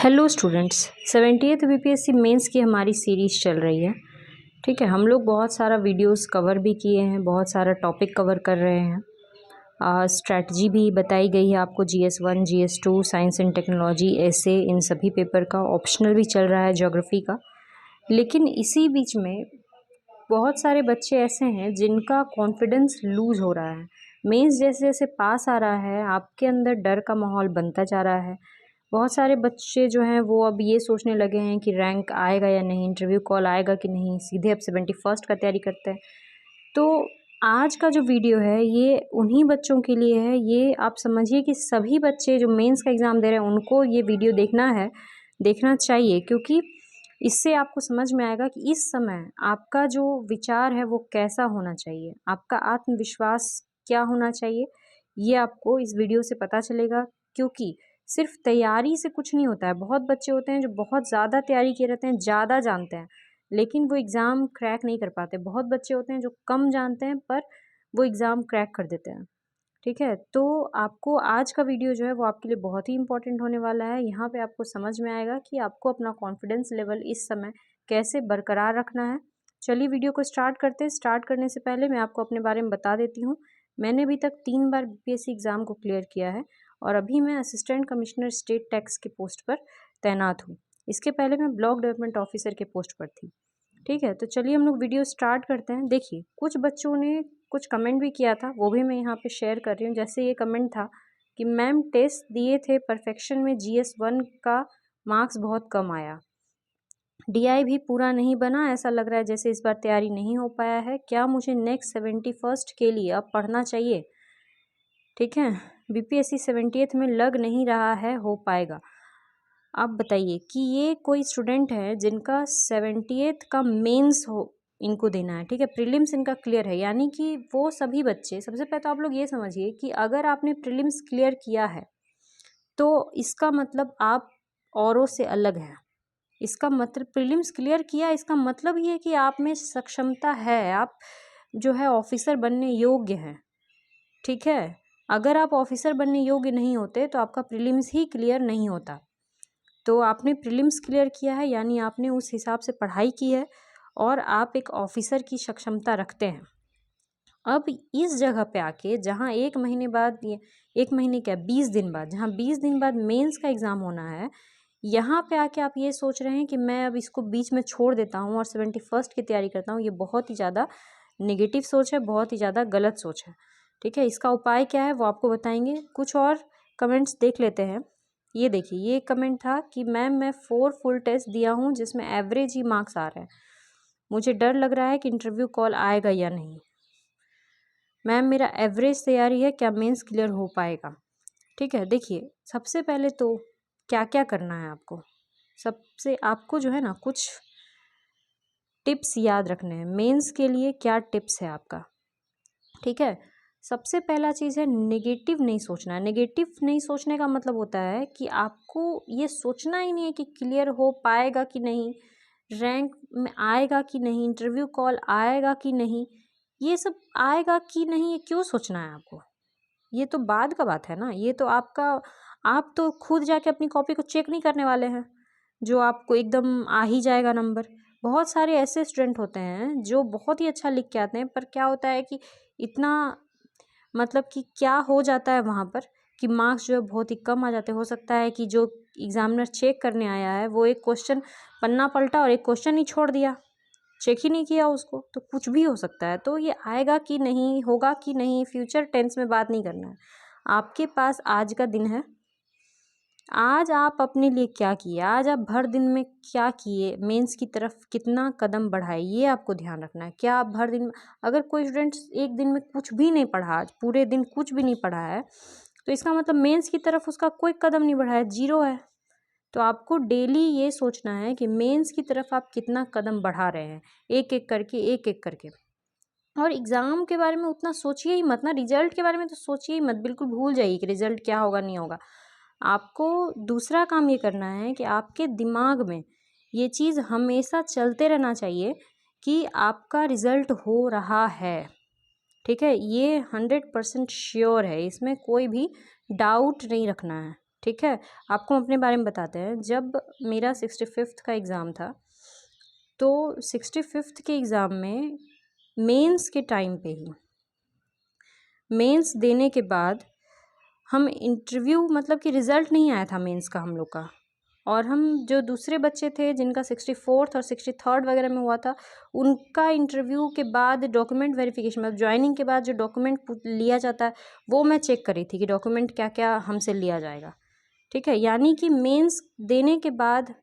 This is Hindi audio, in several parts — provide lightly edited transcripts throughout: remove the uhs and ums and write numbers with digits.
Hello students, 70th BPSC mains की हमारी सीरीज़ चल रही है। ठीक है, हम लोग बहुत सारा वीडियोस कवर भी किए हैं, बहुत सारा टॉपिक कवर कर रहे हैं। स्ट्रैटेजी भी बताई गई है आपको, GS1 GS2 science and technology, ऐसे इन सभी पेपर का। ऑप्शनल भी चल रहा है ज्योग्राफी का। लेकिन इसी बीच में बहुत सारे बच्चे ऐसे हैं जिनका कॉन्फिडेंस लूज़ हो रहा है। मेंस जैसे जैसे पास आ रहा है, आपके अंदर डर का माहौल बनता जा रहा है। बहुत सारे बच्चे जो हैं वो अब ये सोचने लगे हैं कि रैंक आएगा या नहीं, इंटरव्यू कॉल आएगा कि नहीं, सीधे अब 71st का तैयारी करते हैं। तो आज का जो वीडियो है ये उन्हीं बच्चों के लिए है। ये आप समझिए कि सभी बच्चे जो मेंस का एग्ज़ाम दे रहे हैं उनको ये वीडियो देखना है, देखना चाहिए, क्योंकि इससे आपको समझ में आएगा कि इस समय आपका जो विचार है वो कैसा होना चाहिए, आपका आत्मविश्वास क्या होना चाहिए, ये आपको इस वीडियो से पता चलेगा। क्योंकि सिर्फ तैयारी से कुछ नहीं होता है। बहुत बच्चे होते हैं जो बहुत ज़्यादा तैयारी किए रहते हैं, ज़्यादा जानते हैं, लेकिन वो एग्ज़ाम क्रैक नहीं कर पाते। बहुत बच्चे होते हैं जो कम जानते हैं पर वो एग्ज़ाम क्रैक कर देते हैं। ठीक है, तो आपको आज का वीडियो जो है वो आपके लिए बहुत ही इंपॉर्टेंट होने वाला है। यहाँ पे आपको समझ में आएगा कि आपको अपना कॉन्फिडेंस लेवल इस समय कैसे बरकरार रखना है। चलिए वीडियो को स्टार्ट करते हैं। स्टार्ट करने से पहले मैं आपको अपने बारे में बता देती हूँ। मैंने अभी तक 3 बार बीपीएससी एग्ज़ाम को क्लियर किया है और अभी मैं असिस्टेंट कमिश्नर स्टेट टैक्स के पोस्ट पर तैनात हूँ। इसके पहले मैं ब्लॉक डेवलपमेंट ऑफिसर के पोस्ट पर थी। ठीक है, तो चलिए हम लोग वीडियो स्टार्ट करते हैं। देखिए, कुछ बच्चों ने कुछ कमेंट भी किया था, वो भी मैं यहाँ पे शेयर कर रही हूँ। जैसे ये कमेंट था कि मैम टेस्ट दिए थे परफेक्शन में, GS1 का मार्क्स बहुत कम आया, DI भी पूरा नहीं बना, ऐसा लग रहा है जैसे इस बार तैयारी नहीं हो पाया है। क्या मुझे नेक्स्ट 71st के लिए अब पढ़ना चाहिए? ठीक है, बीपीएससी 70th में लग नहीं रहा है हो पाएगा। आप बताइए कि ये कोई स्टूडेंट है जिनका 70th का मेंस हो, इनको देना है। ठीक है, प्रीलिम्स इनका क्लियर है, यानी कि वो सभी बच्चे, सबसे पहले तो आप लोग ये समझिए कि अगर आपने प्रीलिम्स क्लियर किया है तो इसका मतलब आप औरों से अलग हैं। इसका मतलब प्रीलिम्स क्लियर किया, इसका मतलब ये है कि आप में सक्षमता है, आप जो है ऑफिसर बनने योग्य हैं। ठीक है, अगर आप ऑफिसर बनने योग्य नहीं होते तो आपका प्रीलिम्स ही क्लियर नहीं होता। तो आपने प्रीलिम्स क्लियर किया है, यानी आपने उस हिसाब से पढ़ाई की है और आप एक ऑफिसर की सक्षमता रखते हैं। अब इस जगह पे आके जहाँ 1 महीने बाद, 1 महीने क्या 20 दिन बाद, जहाँ 20 दिन बाद मेंस का एग्ज़ाम होना है, यहाँ पे आके आप ये सोच रहे हैं कि मैं अब इसको बीच में छोड़ देता हूँ और 71st की तैयारी करता हूँ। ये बहुत ही ज़्यादा नेगेटिव सोच है, बहुत ही ज़्यादा गलत सोच है। ठीक है, इसका उपाय क्या है वो आपको बताएंगे। कुछ और कमेंट्स देख लेते हैं। ये देखिए, ये कमेंट था कि मैम मैं 4 फुल टेस्ट दिया हूँ जिसमें एवरेज ही मार्क्स आ रहे हैं, मुझे डर लग रहा है कि इंटरव्यू कॉल आएगा या नहीं। मैम मेरा एवरेज तैयारी है, क्या मेंस क्लियर हो पाएगा? ठीक है, देखिए सबसे पहले तो क्या क्या करना है आपको, सबसे आपको जो है ना कुछ टिप्स याद रखने हैं। मेंस के लिए क्या टिप्स है आपका? ठीक है, सबसे पहला चीज़ है नेगेटिव नहीं सोचना है। नेगेटिव नहीं सोचने का मतलब होता है कि आपको ये सोचना ही नहीं है कि क्लियर हो पाएगा कि नहीं, रैंक में आएगा कि नहीं, इंटरव्यू कॉल आएगा कि नहीं। ये सब आएगा कि नहीं ये क्यों सोचना है आपको? ये तो बाद का बात है ना। ये तो आपका, आप तो खुद जाके अपनी कॉपी को चेक नहीं करने वाले हैं जो आपको एकदम आ ही जाएगा नंबर। बहुत सारे ऐसे स्टूडेंट होते हैं जो बहुत ही अच्छा लिख के आते हैं, पर क्या होता है कि इतना, मतलब कि क्या हो जाता है वहाँ पर कि मार्क्स जो है बहुत ही कम आ जाते हैं। हो सकता है कि जो एग्ज़ामिनर चेक करने आया है वो एक क्वेश्चन पन्ना पलटा और एक क्वेश्चन ही छोड़ दिया, चेक ही नहीं किया उसको, तो कुछ भी हो सकता है। तो ये आएगा कि नहीं, होगा कि नहीं, फ्यूचर टेंस में बात नहीं करना है। आपके पास आज का दिन है, आज आप अपने लिए क्या किए, आज आप भर दिन में क्या किए, मेंस की तरफ कितना कदम बढ़ाए, ये आपको ध्यान रखना है। क्या आप भर दिन में, अगर कोई स्टूडेंट एक दिन में कुछ भी नहीं पढ़ा, आज पूरे दिन कुछ भी नहीं पढ़ा है, तो इसका मतलब मेंस की तरफ उसका कोई कदम नहीं बढ़ा है, जीरो है। तो आपको डेली ये सोचना है कि मेंस की तरफ आप कितना कदम बढ़ा रहे हैं, एक एक करके, एक एक करके। और एग्ज़ाम के बारे में उतना सोचिए ही मत ना, रिजल्ट के बारे में तो सोचिए ही मत, बिल्कुल भूल जाइए कि रिजल्ट क्या होगा नहीं होगा। आपको दूसरा काम ये करना है कि आपके दिमाग में ये चीज़ हमेशा चलते रहना चाहिए कि आपका रिज़ल्ट हो रहा है। ठीक है, ये 100% श्योर है, इसमें कोई भी डाउट नहीं रखना है। ठीक है, आपको अपने बारे में बताते हैं। जब मेरा 65th का एग्ज़ाम था, तो 65th के एग्ज़ाम में मेंस के टाइम पे ही, मेंस देने के बाद हम इंटरव्यू, मतलब कि रिज़ल्ट नहीं आया था मेंस का हम लोग का, और हम जो दूसरे बच्चे थे जिनका 64th और 63rd वगैरह में हुआ था, उनका इंटरव्यू के बाद डॉक्यूमेंट वेरिफिकेशन, मतलब ज्वाइनिंग के बाद जो डॉक्यूमेंट लिया जाता है वो मैं चेक करी थी कि डॉक्यूमेंट क्या क्या हमसे लिया जाएगा। ठीक है, यानी कि मेंस देने के बाद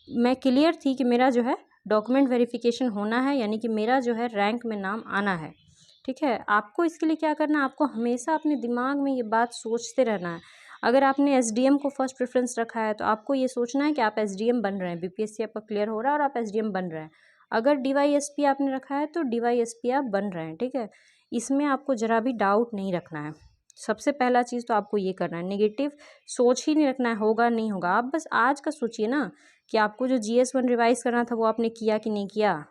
मैं क्लियर थी कि मेरा जो है डॉक्यूमेंट वेरिफिकेशन होना है, यानी कि मेरा जो है रैंक में नाम आना है। ठीक है, आपको इसके लिए क्या करना है, आपको हमेशा अपने दिमाग में ये बात सोचते रहना है। अगर आपने एसडीएम को फर्स्ट प्रेफरेंस रखा है तो आपको ये सोचना है कि आप एसडीएम बन रहे हैं, बीपीएससी आपका क्लियर हो रहा है और आप एसडीएम बन रहे हैं। अगर डीवाईएसपी आपने रखा है तो डीवाईएसपी आप बन रहे हैं। ठीक है, इसमें आपको ज़रा भी डाउट नहीं रखना है। सबसे पहला चीज़ तो आपको ये करना है, नेगेटिव सोच ही नहीं रखना है, होगा नहीं होगा। आप बस आज का सोचिए ना कि आपको जो GS1 रिवाइज़ करना था वो आपने किया कि नहीं किया।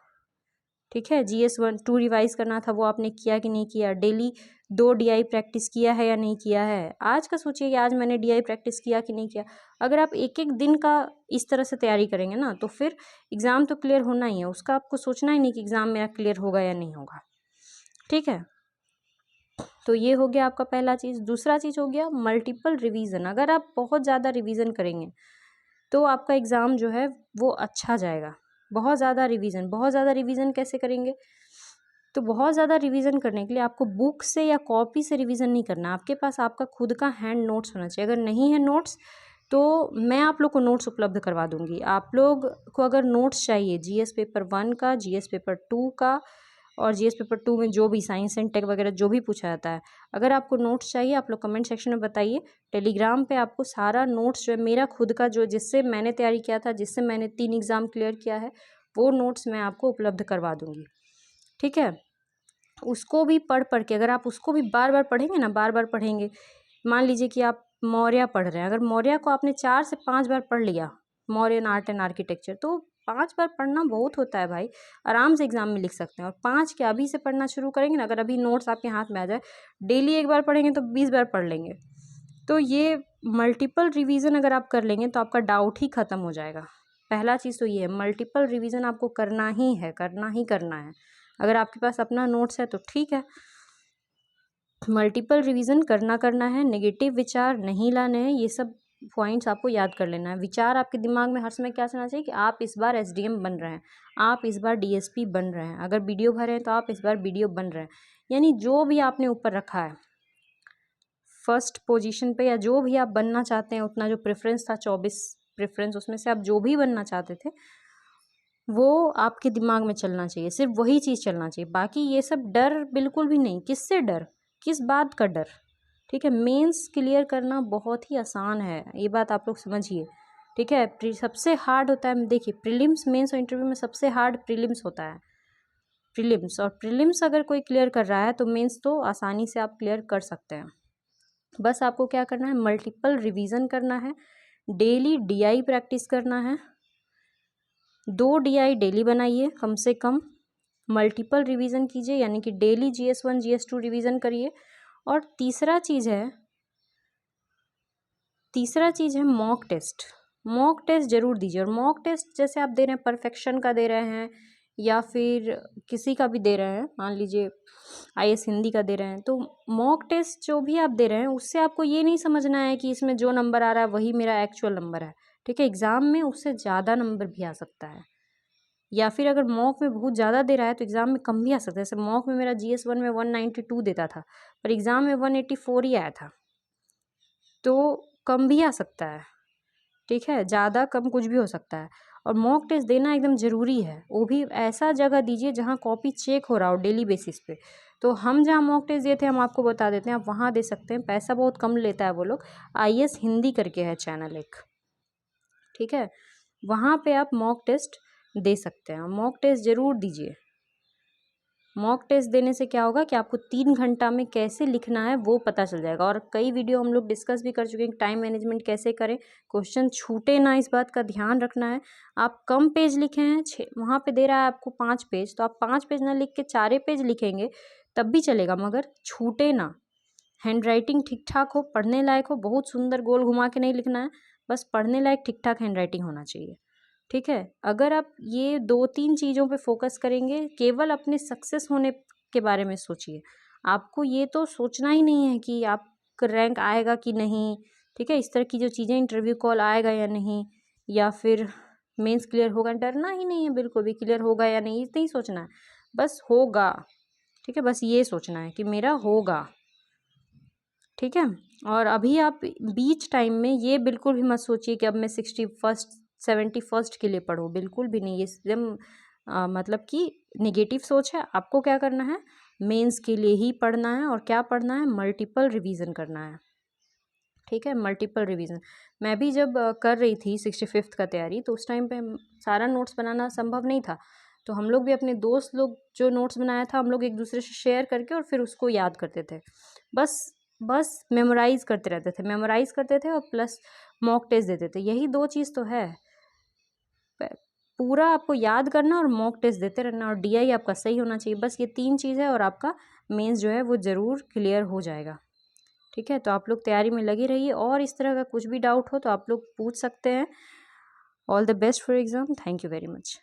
ठीक है, GS1 2 रिवाइज़ करना था वो आपने किया कि नहीं किया। डेली 2 DI प्रैक्टिस किया है या नहीं किया है। आज का सोचिए कि आज मैंने DI प्रैक्टिस किया कि नहीं किया। अगर आप एक एक दिन का इस तरह से तैयारी करेंगे ना, तो फिर एग्ज़ाम तो क्लियर होना ही है, उसका आपको सोचना ही नहीं कि एग्ज़ाम मेरा क्लियर होगा या नहीं होगा। ठीक है, तो ये हो गया आपका पहला चीज़। दूसरा चीज़ हो गया मल्टीपल रिवीजन। अगर आप बहुत ज़्यादा रिवीजन करेंगे तो आपका एग्ज़ाम जो है वो अच्छा जाएगा। बहुत ज़्यादा रिवीजन कैसे करेंगे, तो बहुत ज़्यादा रिवीजन करने के लिए आपको बुक से या कॉपी से रिवीजन नहीं करना, आपके पास आपका खुद का हैंड नोट्स होना चाहिए। अगर नहीं है नोट्स तो मैं आप लोग को नोट्स उपलब्ध करवा दूंगी। आप लोग को अगर नोट्स चाहिए GS पेपर 1 का, GS पेपर 2 का, और GS पेपर 2 में जो भी साइंस एंड टेक वगैरह जो भी पूछा जाता है, अगर आपको नोट्स चाहिए आप लोग कमेंट सेक्शन में बताइए। टेलीग्राम पे आपको सारा नोट्स जो है मेरा खुद का, जो जिससे मैंने तैयारी किया था, जिससे मैंने 3 एग्ज़ाम क्लियर किया है, वो नोट्स मैं आपको उपलब्ध करवा दूँगी। ठीक है, उसको भी पढ़ के, अगर आप उसको भी बार बार पढ़ेंगे ना, बार बार पढ़ेंगे, मान लीजिए कि आप मौर्य पढ़ रहे हैं, अगर मौर्य को आपने 4 से 5 बार पढ़ लिया, मौर्यन आर्ट एंड आर्किटेक्चर, तो 5 बार पढ़ना बहुत होता है भाई, आराम से एग्जाम में लिख सकते हैं। और 5 क्या, अभी से पढ़ना शुरू करेंगे ना, अगर अभी नोट्स आपके हाथ में आ जाए, डेली एक बार पढ़ेंगे तो 20 बार पढ़ लेंगे। तो ये मल्टीपल रिवीजन अगर आप कर लेंगे तो आपका डाउट ही खत्म हो जाएगा। पहला चीज़ तो ये है, मल्टीपल रिवीजन आपको करना ही है, करना ही करना है। अगर आपके पास अपना नोट्स है तो ठीक है, मल्टीपल रिवीजन करना है। नेगेटिव विचार नहीं लाने हैं, ये सब पॉइंट्स आपको याद कर लेना है। विचार आपके दिमाग में हर समय क्या चलना चाहिए कि आप इस बार SDM बन रहे हैं, आप इस बार DSP बन रहे हैं, अगर BDO भरे हैं तो आप इस बार BDO बन रहे हैं। यानी जो भी आपने ऊपर रखा है फर्स्ट पोजीशन पे, या जो भी आप बनना चाहते हैं, उतना जो प्रेफरेंस था 24 प्रेफरेंस, उसमें से आप जो भी बनना चाहते थे वो आपके दिमाग में चलना चाहिए, सिर्फ वही चीज़ चलना चाहिए। बाकी ये सब डर बिल्कुल भी नहीं। किससे डर, किस बात का डर। ठीक है, मेंस क्लियर करना बहुत ही आसान है, ये बात आप लोग समझिए। ठीक है, सबसे हार्ड होता है, देखिए प्रीलिम्स, मेंस और इंटरव्यू में सबसे हार्ड प्रीलिम्स होता है। प्रीलिम्स, और प्रीलिम्स अगर कोई क्लियर कर रहा है तो मेंस तो आसानी से आप क्लियर कर सकते हैं। बस आपको क्या करना है, मल्टीपल रिवीजन करना है, डेली DI प्रैक्टिस करना है, 2 DI डेली बनाइए कम से कम, मल्टीपल रिवीजन कीजिए, यानी कि डेली GS1 GS2 रिवीजन करिए। और तीसरा चीज़ है मॉक टेस्ट। मॉक टेस्ट ज़रूर दीजिए। और मॉक टेस्ट जैसे आप दे रहे हैं, परफेक्शन का दे रहे हैं या फिर किसी का भी दे रहे हैं, मान लीजिए IAS हिंदी का दे रहे हैं, तो मॉक टेस्ट जो भी आप दे रहे हैं उससे आपको ये नहीं समझना है कि इसमें जो नंबर आ रहा है वही मेरा एक्चुअल नंबर है। ठीक है, एग्ज़ाम में उससे ज़्यादा नंबर भी आ सकता है, या फिर अगर मॉक में बहुत ज़्यादा दे रहा है तो एग्ज़ाम में कम भी आ सकता है। जैसे मॉक में मेरा GS1 में 192 देता था, पर एग्ज़ाम में 184 ही आया था, तो कम भी आ सकता है। ठीक है, ज़्यादा कम कुछ भी हो सकता है। और मॉक टेस्ट देना एकदम ज़रूरी है, वो भी ऐसा जगह दीजिए जहाँ कॉपी चेक हो रहा हो डेली बेसिस पे। तो हम जहाँ मॉक टेस्ट दिए थे हम आपको बता देते हैं, आप वहाँ दे सकते हैं, पैसा बहुत कम लेता है वो लोग। IAS हिंदी करके है चैनल एक, ठीक है, वहाँ पे आप मॉक टेस्ट दे सकते हैं। मॉक टेस्ट ज़रूर दीजिए। मॉक टेस्ट देने से क्या होगा कि आपको 3 घंटा में कैसे लिखना है वो पता चल जाएगा। और कई वीडियो हम लोग डिस्कस भी कर चुके हैं, टाइम मैनेजमेंट कैसे करें, क्वेश्चन छूटे ना, इस बात का ध्यान रखना है। आप कम पेज लिखे हैं, वहाँ पे दे रहा है आपको 5 पेज, तो आप 5 पेज ना लिख के 4 पेज लिखेंगे तब भी चलेगा, मगर छूटे ना। हैंड राइटिंग ठीक ठाक हो, पढ़ने लायक हो, बहुत सुंदर गोल घुमा के नहीं लिखना है, बस पढ़ने लायक ठीक ठाक हैंड राइटिंग होना चाहिए। ठीक है, अगर आप ये 2-3 चीज़ों पे फोकस करेंगे, केवल अपने सक्सेस होने के बारे में सोचिए। आपको ये तो सोचना ही नहीं है कि आपका रैंक आएगा कि नहीं, ठीक है, इस तरह की जो चीज़ें, इंटरव्यू कॉल आएगा या नहीं, या फिर मेंस क्लियर होगा, डरना ही नहीं है बिल्कुल भी, क्लियर होगा या नहीं नहीं सोचना है, बस होगा। ठीक है, बस ये सोचना है कि मेरा होगा। ठीक है, और अभी आप बीच टाइम में ये बिल्कुल भी मत सोचिए कि अब मैं 61st 71st के लिए पढूं, बिल्कुल भी नहीं। ये एकदम मतलब कि नेगेटिव सोच है। आपको क्या करना है, मेंस के लिए ही पढ़ना है, और क्या पढ़ना है, मल्टीपल रिवीजन करना है। ठीक है, मल्टीपल रिवीजन। मैं भी जब कर रही थी 65th का तैयारी, तो उस टाइम पे सारा नोट्स बनाना संभव नहीं था, तो हम लोग भी अपने दोस्त लोग जो नोट्स बनाया था, हम लोग एक दूसरे से शेयर करके और फिर उसको याद करते थे। बस बस मेमोराइज करते रहते थे, मेमोराइज करते थे और प्लस मॉक टेस्ट देते थे। यही 2 चीज़ तो है, पूरा आपको याद करना और मॉक टेस्ट देते रहना, और डीआई आपका सही होना चाहिए। बस ये 3 चीज़ है और आपका मेंस जो है वो ज़रूर क्लियर हो जाएगा। ठीक है, तो आप लोग तैयारी में लगे रहिए, और इस तरह का कुछ भी डाउट हो तो आप लोग पूछ सकते हैं। All the best for exam. Thank you very much.